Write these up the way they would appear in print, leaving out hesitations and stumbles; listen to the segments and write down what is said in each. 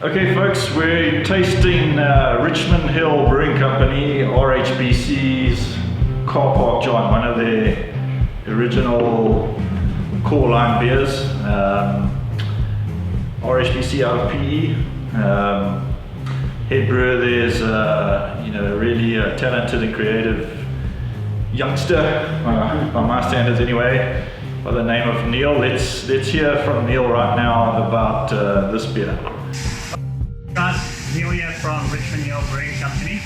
Okay folks, we're tasting Richmond Hill Brewing Company, RHBC's Car Park John, one of their original core line beers. RHBC out of PE. Head brewer there's really talented and creative youngster, by my standards anyway, by the name of Niall. Let's hear from Niall right now about this beer. Guys, Neil here from Richmond Hill Brewing Company.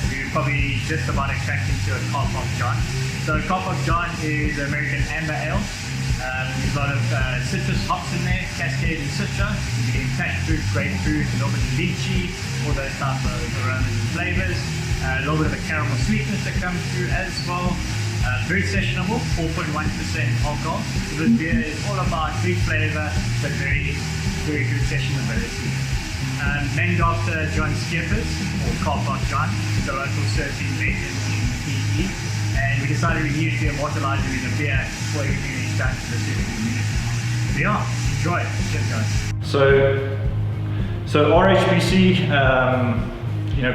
We're probably just about to crack into a Car Park John. So Car Park John is American amber ale. There's a lot of citrus hops in there, Cascade and Citra. You're getting passion fruit, grapefruit, a little bit of lychee, all those type of aromas and flavors. A little bit of a caramel sweetness that comes through as well. Very sessionable, 4.1% alcohol. So this beer is all about big flavor, but very good sessionability. Named after John Skeppers, or Car Park John, who's a local surfing legend in PE, and we decided we needed to immortalize him in a beer for everything that he's done to the surfing community. So yeah, enjoy. Cheers guys. So RHBC,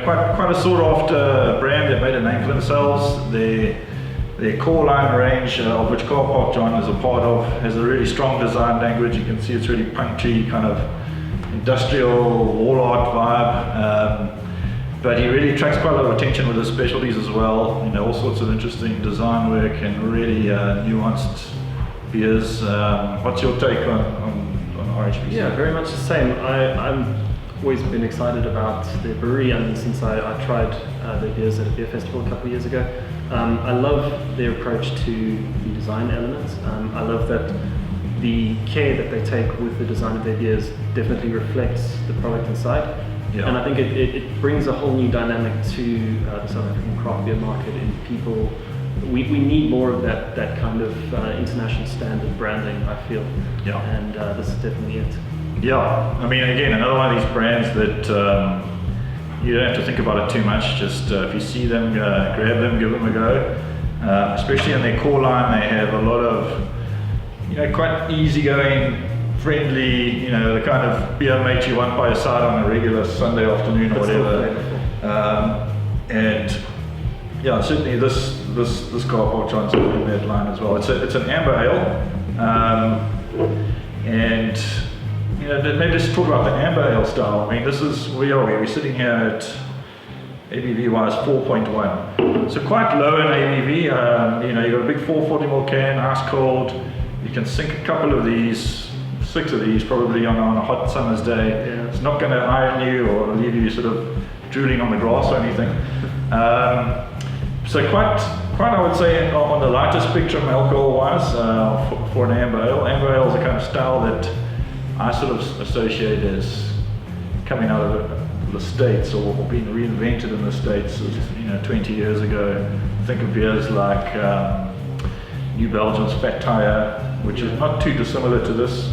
quite a sought after brand that made a name for themselves. Their core line range, of which Car Park John is a part of, has a really strong design language. You can see it's really punchy, kind of industrial wall art vibe, but he really attracts quite a lot of attention with his specialties as well. All sorts of interesting design work and really nuanced beers. What's your take on RHBC? Yeah, very much the same. I'm always been excited about their brewery, and since I tried their beers at a beer festival a couple of years ago. I love their approach to the design elements. I love that the care that they take with the design of their beers definitely reflects the product inside. Yeah. And I think it brings a whole new dynamic to the South African craft beer market. In people, we need more of that kind of international standard branding, I feel. Yeah. And this is definitely it. Yeah, I mean, again, another one of these brands that you don't have to think about it too much. Just if you see them, grab them, give them a go. Especially in their core line, they have a lot of quite easygoing, friendly, the kind of beer mate you want by your side on a regular Sunday afternoon or whatever. And yeah, certainly this Car Park John's in that line as well. It's an amber ale, and maybe just talk about the amber ale style. I mean, this is we're sitting here at ABV wise 4.1, so quite low in ABV. You've got a big 440ml can, ice cold. You can sink a couple of these, 6 of these probably on a hot summer's day. Yeah. It's not going to iron you or leave you sort of drooling on the grass or anything. So quite I would say on the lighter spectrum alcohol-wise for an amber ale. Amber ale is a kind of style that I sort of associate as coming out of the States or being reinvented in the States 20 years ago. Think of beers like New Belgium's Fat Tire, which is not too dissimilar to this.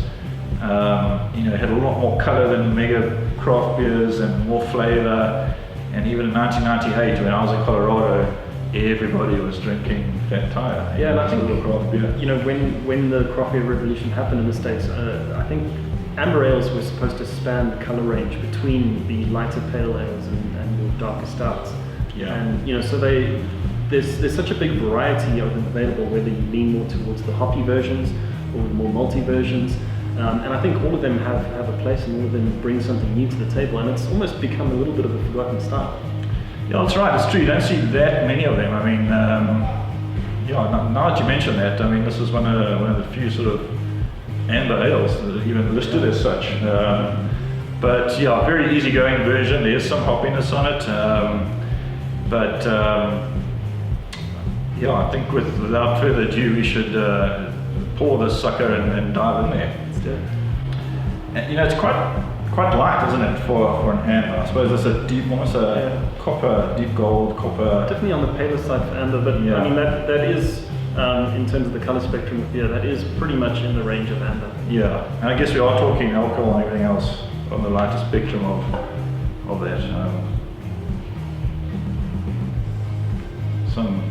Had a lot more colour than mega craft beers and more flavour. And even in 1998, when I was in Colorado, everybody was drinking Fat Tire. Yeah, and I think craft beer. When the craft beer revolution happened in the States, I think amber ales were supposed to span the colour range between the lighter pale ales and your darker stouts. Yeah. And so there's such a big variety of them available, whether you lean more towards the hoppy versions or the more malty versions. And I think all of them have a place, and all of them bring something new to the table, and it's almost become a little bit of a forgotten style. Yeah, that's right, it's true. You don't see that many of them. I mean, now that you mention that, I mean, this is one of the few sort of amber ales that are even listed as such. But yeah, very easygoing version. There's some hoppiness on it. I think without further ado, we should pour this sucker and dive in there. Let's do it. And it's quite light, isn't it, for an amber? I suppose it's a deep, almost a copper, deep gold, copper. Definitely on the paler side for amber, but yeah. I mean that is, in terms of the colour spectrum of beer, that is pretty much in the range of amber. Yeah, and I guess we are talking alcohol and everything else on the lighter spectrum of that. Some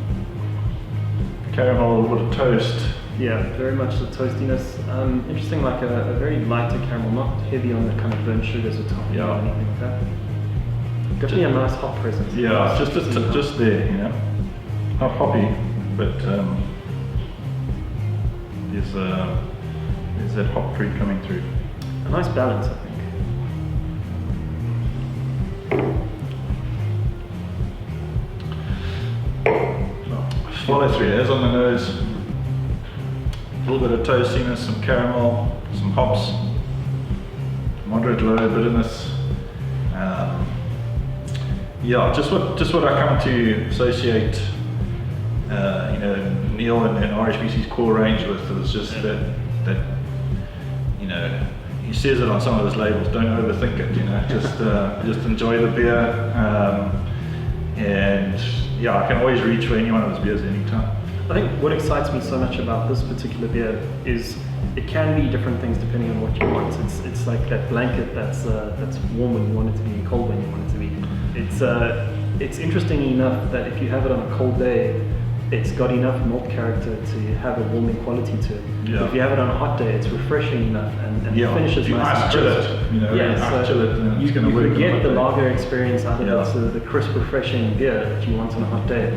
caramel, a little bit of toast, Yeah, very much the toastiness. Interesting, like a very lighter caramel, not heavy on the kind of burnt sugars or toffee Yeah. or anything like that. Definitely a nice hop presence. Yeah, just there, you know. Not hoppy, but there's that hop fruit coming through. A nice balance, I think. Follow through, there's on the nose. A little bit of toastiness, some caramel, some hops, moderate low bitterness. Yeah, just what I come to associate, you know, Neil and RHBC's core range with. Is just that, you know, he says it on some of his labels. Don't overthink it, you know. Just enjoy the beer, and yeah, I can always reach for any one of his beers anytime. I think what excites me so much about this particular beer is it can be different things depending on what you want. It's like that blanket that's warm when you want it to be and cold when you want it to be. It's interesting enough that if you have it on a cold day, it's got enough malt character to have a warming quality to it. Yeah. If you have it on a hot day, it's refreshing enough and Yeah, the finish is if you nice ice and chill crisp. it, you know, Yeah, ice chill it, and you it's going to work. can on a get hot the day. lager experience out of Yeah. it, so the crisp, refreshing beer that you want on a hot day.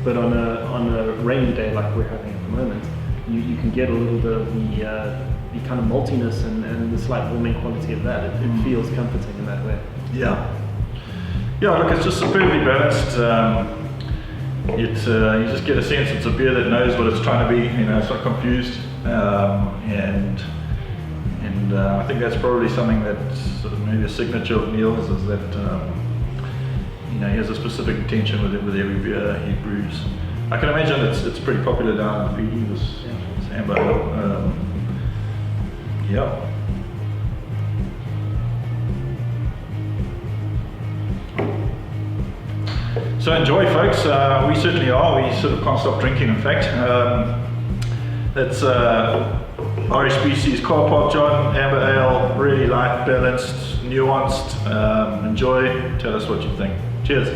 But on a rainy day like we're having at the moment, you can get a little bit of the kind of maltiness and the slight warming quality of that. It feels comforting in that way. Yeah. Yeah, look, it's just superbly balanced. You just get a sense it's a beer that knows what it's trying to be. You know, it's not confused, and I think that's probably something that's sort of maybe a signature of Neil's, is that you know, he has a specific intention with every beer he brews. I can imagine it's pretty popular down in Fiji, this amber ale. Yeah. So enjoy, folks. We certainly are. We sort of can't stop drinking, in fact. That's RHBC's Car Park John Amber Ale. Really light, balanced, nuanced. Enjoy. Tell us what you think. Cheers.